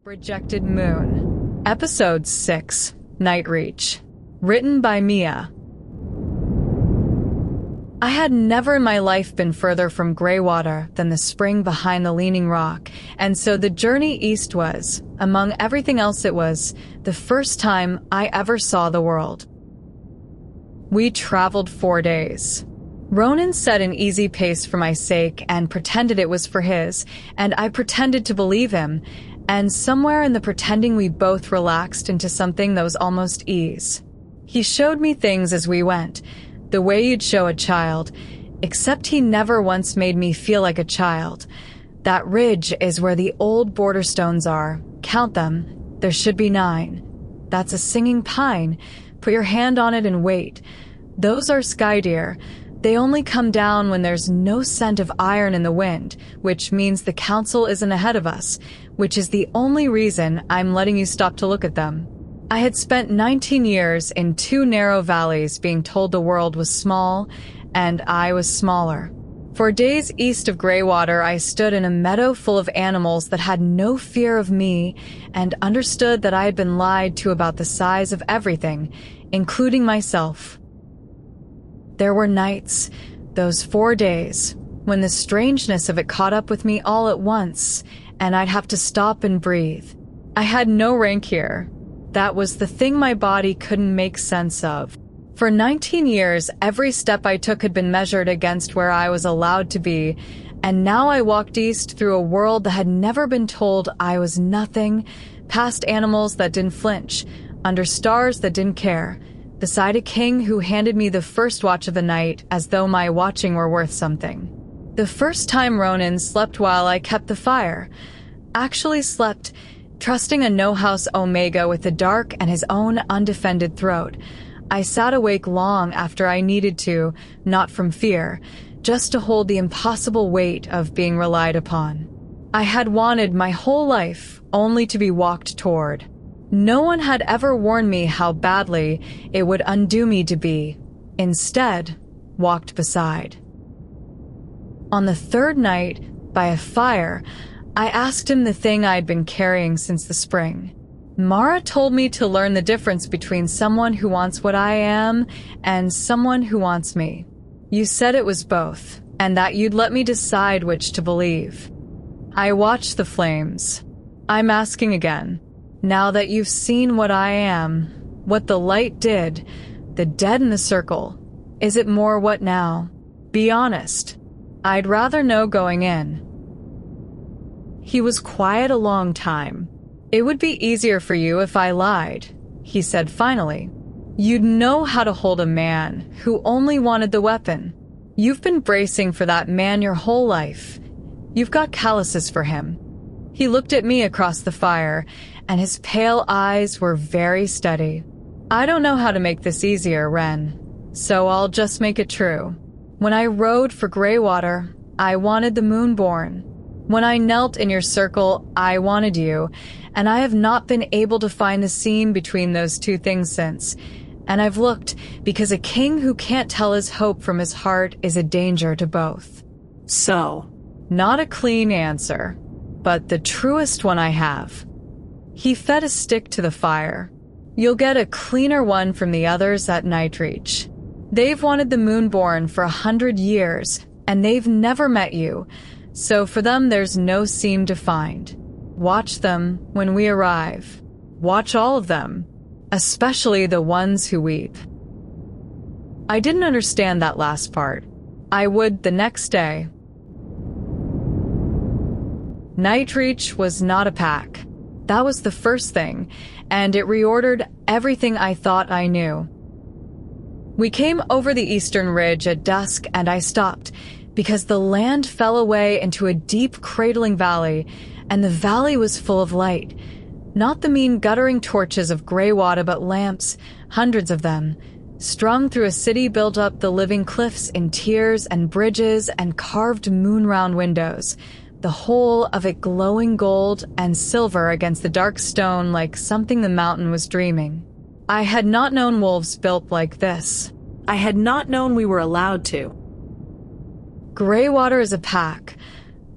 Rejected Moon. Episode 6, Nightreach. Written by Mia. I had never in my life been further from Greywater than the spring behind the Leaning Rock, and so the journey east was, among everything else it was, the first time I ever saw the world. We traveled 4 days. Ronan set an easy pace for my sake and pretended it was for his, and I pretended to believe him, and somewhere in the pretending we both relaxed into something that was almost ease. He showed me things as we went, the way you'd show a child, except he never once made me feel like a child. That ridge is where the old border stones are. Count them. There should be 9. That's a singing pine. Put your hand on it and wait. Those are sky deer. They only come down when there's no scent of iron in the wind, which means the council isn't ahead of us, which is the only reason I'm letting you stop to look at them. I had spent 19 years in 2 narrow valleys being told the world was small, and I was smaller. For days east of Greywater, I stood in a meadow full of animals that had no fear of me and understood that I had been lied to about the size of everything, including myself. There were nights, those 4 days, when the strangeness of it caught up with me all at once, and I'd have to stop and breathe. I had no rank here. That was the thing my body couldn't make sense of. For 19 years, every step I took had been measured against where I was allowed to be, and now I walked east through a world that had never been told I was nothing, past animals that didn't flinch, under stars that didn't care, beside a king who handed me the first watch of the night as though my watching were worth something. The first time Ronan slept while I kept the fire. Actually slept, trusting a no-house Omega with the dark and his own undefended throat. I sat awake long after I needed to, not from fear, just to hold the impossible weight of being relied upon. I had wanted my whole life only to be walked toward. No one had ever warned me how badly it would undo me to be, instead, walked beside. On the 3rd night, by a fire, I asked him the thing I'd been carrying since the spring. Mara told me to learn the difference between someone who wants what I am and someone who wants me. You said it was both, and that you'd let me decide which to believe. I watched the flames. I'm asking again. Now that you've seen what I am, what the light did, the dead in the circle, is it more what now? Be honest. I'd rather know going in. He was quiet a long time. It would be easier for you if I lied, he said finally. You'd know how to hold a man who only wanted the weapon. You've been bracing for that man your whole life. You've got calluses for him. He looked at me across the fire, and his pale eyes were very steady. I don't know how to make this easier, Wren, so I'll just make it true. When I rode for Greywater, I wanted the Moonborn. When I knelt in your circle, I wanted you, and I have not been able to find the seam between those 2 things since. And I've looked, because a king who can't tell his hope from his heart is a danger to both. So, not a clean answer, but the truest one I have. He fed a stick to the fire. You'll get a cleaner one from the others at Nightreach. They've wanted the Moonborn for 100 years, and they've never met you, so for them there's no seam to find. Watch them when we arrive. Watch all of them, especially the ones who weep. I didn't understand that last part. I would the next day. Nightreach was not a pack. That was the first thing, and it reordered everything I thought I knew. We came over the eastern ridge at dusk, and I stopped, because the land fell away into a deep cradling valley, and the valley was full of light. Not the mean guttering torches of Greywater, but lamps, hundreds of them, strung through a city built up the living cliffs in tiers and bridges and carved moon-round windows, the whole of it glowing gold and silver against the dark stone like something the mountain was dreaming. I had not known wolves built like this. I had not known we were allowed to. Greywater is a pack,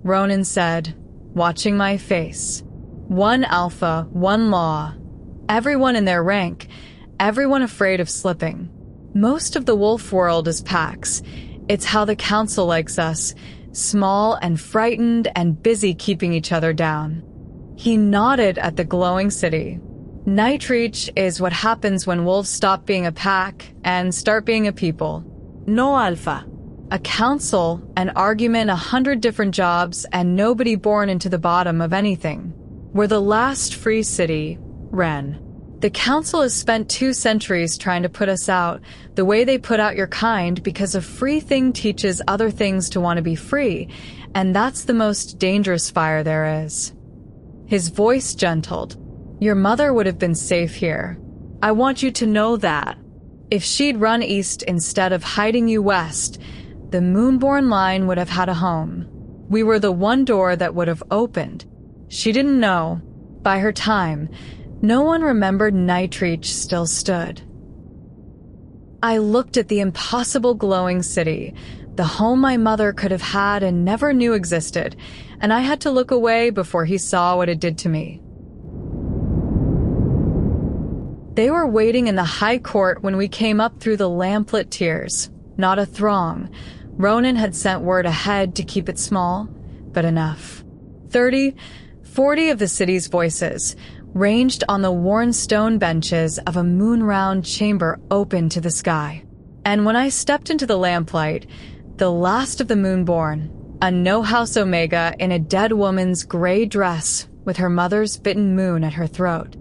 Ronan said, watching my face. One alpha, one law. Everyone in their rank, everyone afraid of slipping. Most of the wolf world is packs. It's how the council likes us, small and frightened and busy keeping each other down. He nodded at the glowing city. Nightreach is what happens when wolves stop being a pack and start being a people. No alpha. A council, an argument, 100 different jobs, and nobody born into the bottom of anything. We're the last free city, Wren. The council has spent 2 centuries trying to put us out, the way they put out your kind, because a free thing teaches other things to want to be free, and that's the most dangerous fire there is. His voice gentled. Your mother would have been safe here. I want you to know that. If she'd run east instead of hiding you west, the Moonborn line would have had a home. We were the one door that would have opened. She didn't know. By her time, no one remembered Nightreach still stood. I looked at the impossible glowing city, the home my mother could have had and never knew existed, and I had to look away before he saw what it did to me. They were waiting in the high court when we came up through the lamplit tiers. Not a throng. Ronan had sent word ahead to keep it small, but enough. 30, 40 of the city's voices, ranged on the worn stone benches of a moon-round chamber open to the sky. And when I stepped into the lamplight, the last of the Moonborn, a no-house Omega in a dead woman's gray dress with her mother's bitten moon at her throat.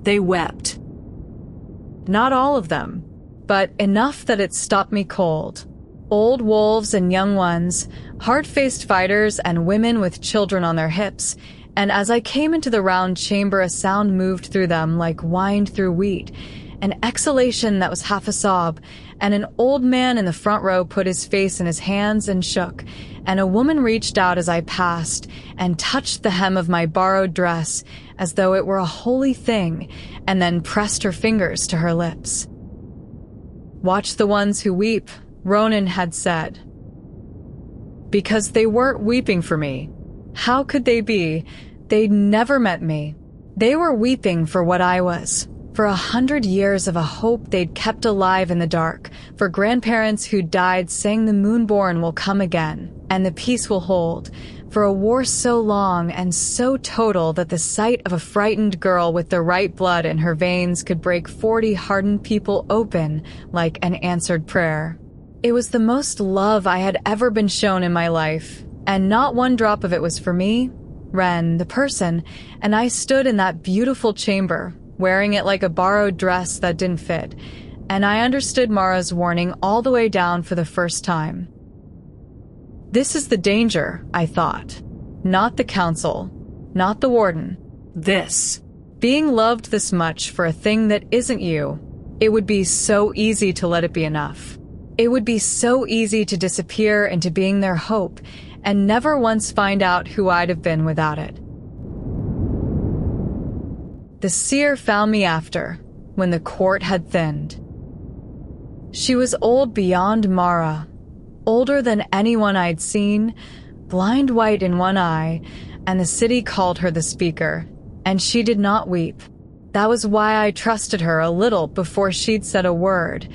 They wept. Not all of them, but enough that it stopped me cold. Old wolves and young ones, hard-faced fighters and women with children on their hips, and as I came into the round chamber, a sound moved through them like wind through wheat, an exhalation that was half a sob, and an old man in the front row put his face in his hands and shook, and a woman reached out as I passed and touched the hem of my borrowed dress as though it were a holy thing, and then pressed her fingers to her lips. Watch the ones who weep, Ronan had said. Because they weren't weeping for me. How could they be? They'd never met me. They were weeping for what I was, for 100 years of a hope they'd kept alive in the dark, for grandparents who died saying the Moonborn will come again, and the peace will hold, for a war so long and so total that the sight of a frightened girl with the right blood in her veins could break 40 hardened people open like an answered prayer. It was the most love I had ever been shown in my life, and not one drop of it was for me, Wren, the person, and I stood in that beautiful chamber, wearing it like a borrowed dress that didn't fit, and I understood Mara's warning all the way down for the first time. This is the danger, I thought. Not the council, not the warden. This. Being loved this much for a thing that isn't you. It would be so easy to let it be enough. It would be so easy to disappear into being their hope and never once find out who I'd have been without it. The seer found me after, when the court had thinned. She was old beyond Mara, older than anyone I'd seen, blind white in one eye, and the city called her the speaker, and she did not weep. That was why I trusted her a little before she'd said a word.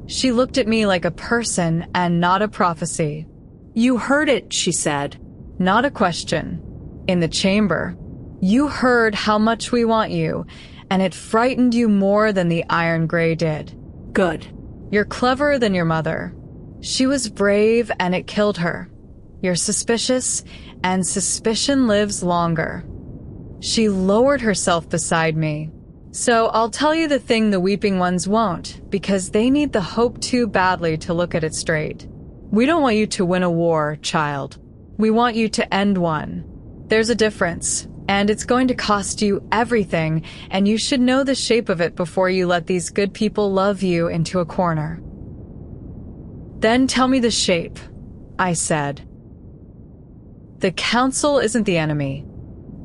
She looked at me like a person and not a prophecy. You heard it, she said. Not a question. In the chamber. You heard how much we want you, and it frightened you more than the Iron Grey did. Good. You're cleverer than your mother. She was brave, and it killed her. You're suspicious, and suspicion lives longer. She lowered herself beside me. So I'll tell you the thing the weeping ones won't, because they need the hope too badly to look at it straight. We don't want you to win a war, child. We want you to end one. There's a difference, and it's going to cost you everything, and you should know the shape of it before you let these good people love you into a corner. Then tell me the shape, I said. The council isn't the enemy.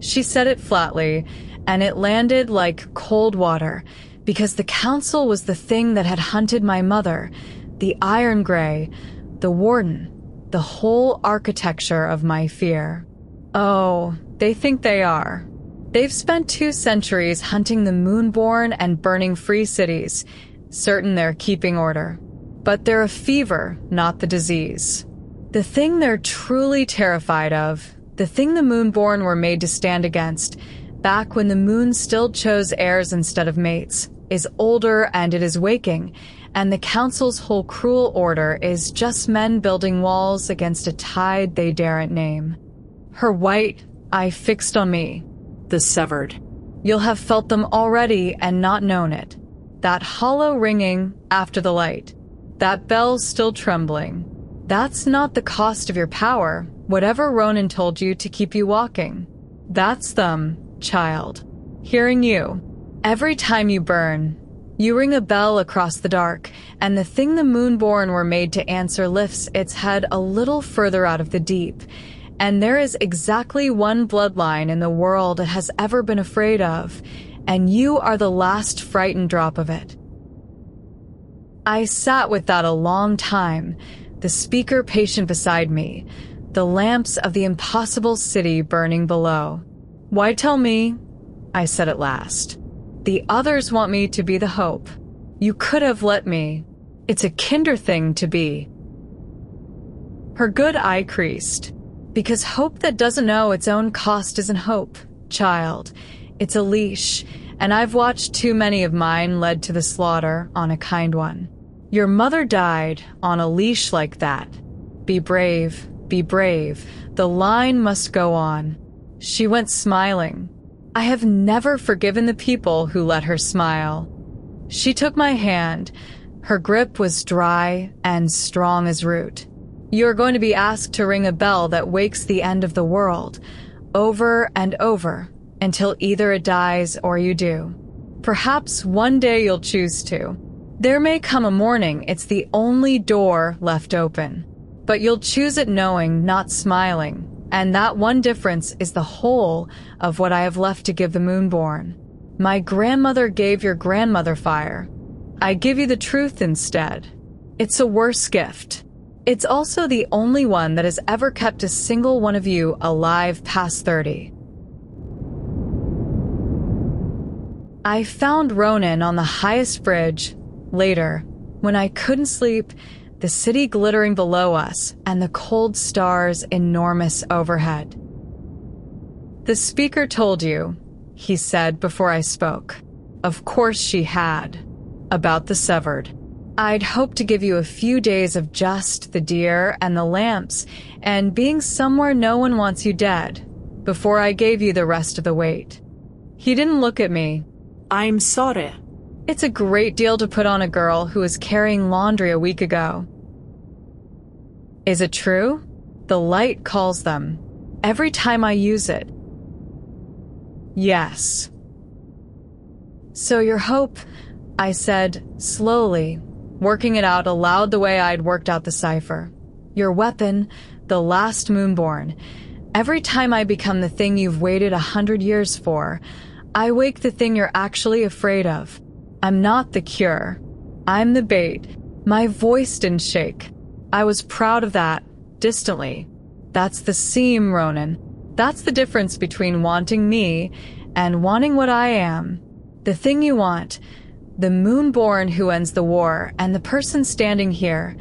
She said it flatly, and it landed like cold water, because the council was the thing that had hunted my mother, the Iron Grey, the warden, the whole architecture of my fear. Oh, they think they are. They've spent 2 centuries hunting the Moonborn and burning free cities, certain they're keeping order. But they're a fever, not the disease. The thing they're truly terrified of, the thing the Moonborn were made to stand against, back when the moon still chose heirs instead of mates, is older and it is waking, and the Council's whole cruel order is just men building walls against a tide they daren't name. Her white eye fixed on me. The severed. You'll have felt them already and not known it. That hollow ringing after the light. That bell still trembling. That's not the cost of your power, whatever Ronan told you to keep you walking. That's them, child. Hearing you. Every time you burn, you ring a bell across the dark, and the thing the Moonborn were made to answer lifts its head a little further out of the deep. And there is exactly one bloodline in the world it has ever been afraid of, and you are the last frightened drop of it. I sat with that a long time, the speaker patient beside me, the lamps of the impossible city burning below. Why tell me? I said at last. The others want me to be the hope. You could have let me. It's a kinder thing to be. Her good eye creased. Because hope that doesn't know its own cost isn't hope, child. It's a leash, and I've watched too many of mine led to the slaughter on a kind one. Your mother died on a leash like that. Be brave, be brave. The line must go on. She went smiling. I have never forgiven the people who let her smile. She took my hand. Her grip was dry and strong as root. You're going to be asked to ring a bell that wakes the end of the world, over and over, until either it dies or you do. Perhaps one day you'll choose to. There may come a morning it's the only door left open, but you'll choose it knowing, not smiling, and that one difference is the whole of what I have left to give the Moonborn. My grandmother gave your grandmother fire. I give you the truth instead. It's a worse gift. It's also the only one that has ever kept a single one of you alive past 30. I found Ronan on the highest bridge, later, when I couldn't sleep, the city glittering below us and the cold stars enormous overhead. The speaker told you, he said before I spoke. Of course she had. About the severed. I'd hoped to give you a few days of just the deer and the lamps and being somewhere no one wants you dead before I gave you the rest of the weight. He didn't look at me. I'm sorry. It's a great deal to put on a girl who was carrying laundry a week ago. Is it true? The light calls them. Every time I use it. Yes. So your hope, I said, slowly, working it out aloud the way I'd worked out the cipher. Your weapon, the last Moonborn. Every time I become the thing you've waited 100 years for, I wake the thing you're actually afraid of. I'm not the cure. I'm the bait. My voice didn't shake. I was proud of that, distantly. That's the seam, Ronan. That's the difference between wanting me and wanting what I am. The thing you want. The Moonborn who ends the war, and the person standing here.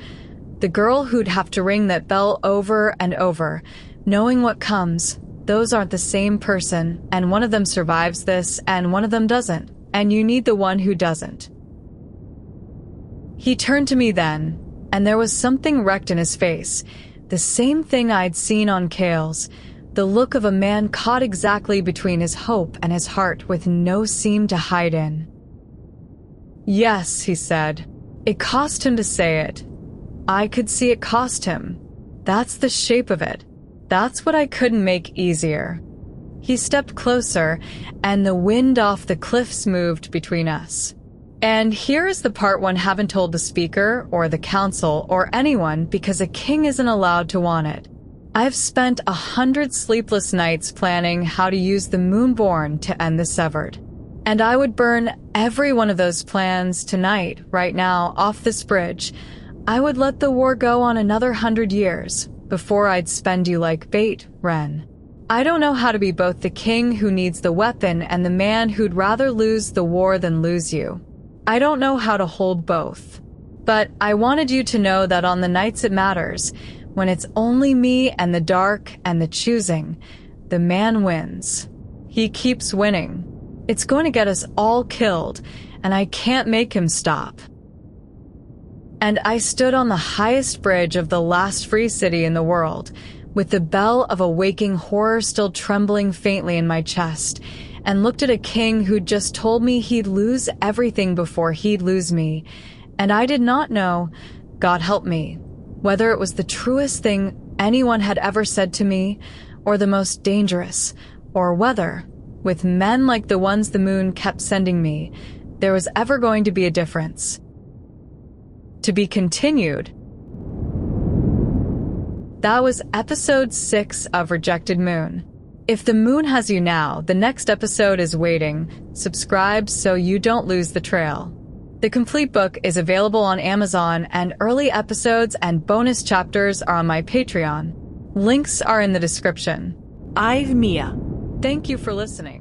The girl who'd have to ring that bell over and over, knowing what comes. Those aren't the same person, and one of them survives this, and one of them doesn't, and you need the one who doesn't. He turned to me then, and there was something wrecked in his face, the same thing I'd seen on Kale's, the look of a man caught exactly between his hope and his heart with no seam to hide in. Yes, he said. It cost him to say it. I could see it cost him. That's the shape of it. That's what I couldn't make easier. He stepped closer, and the wind off the cliffs moved between us. And here is the part one haven't told the speaker, or the council, or anyone, because a king isn't allowed to want it. I've spent 100 sleepless nights planning how to use the Moonborn to end the severed. And I would burn every one of those plans tonight, right now, off this bridge. I would let the war go on another 100 years before I'd spend you like bait, Wren. I don't know how to be both the king who needs the weapon and the man who'd rather lose the war than lose you. I don't know how to hold both. But I wanted you to know that on the nights it matters, when it's only me and the dark and the choosing, the man wins. He keeps winning. It's going to get us all killed, and I can't make him stop. And I stood on the highest bridge of the last free city in the world, with the bell of a waking horror still trembling faintly in my chest, and looked at a king who'd just told me he'd lose everything before he'd lose me, and I did not know, God help me, whether it was the truest thing anyone had ever said to me, or the most dangerous, or whether, with men like the ones the moon kept sending me, there was ever going to be a difference. To be continued. That was episode 6 of Rejected Moon. If the moon has you now, the next episode is waiting. Subscribe so you don't lose the trail. The complete book is available on Amazon, and early episodes and bonus chapters are on my Patreon. Links are in the description. I've Mia. Thank you for listening.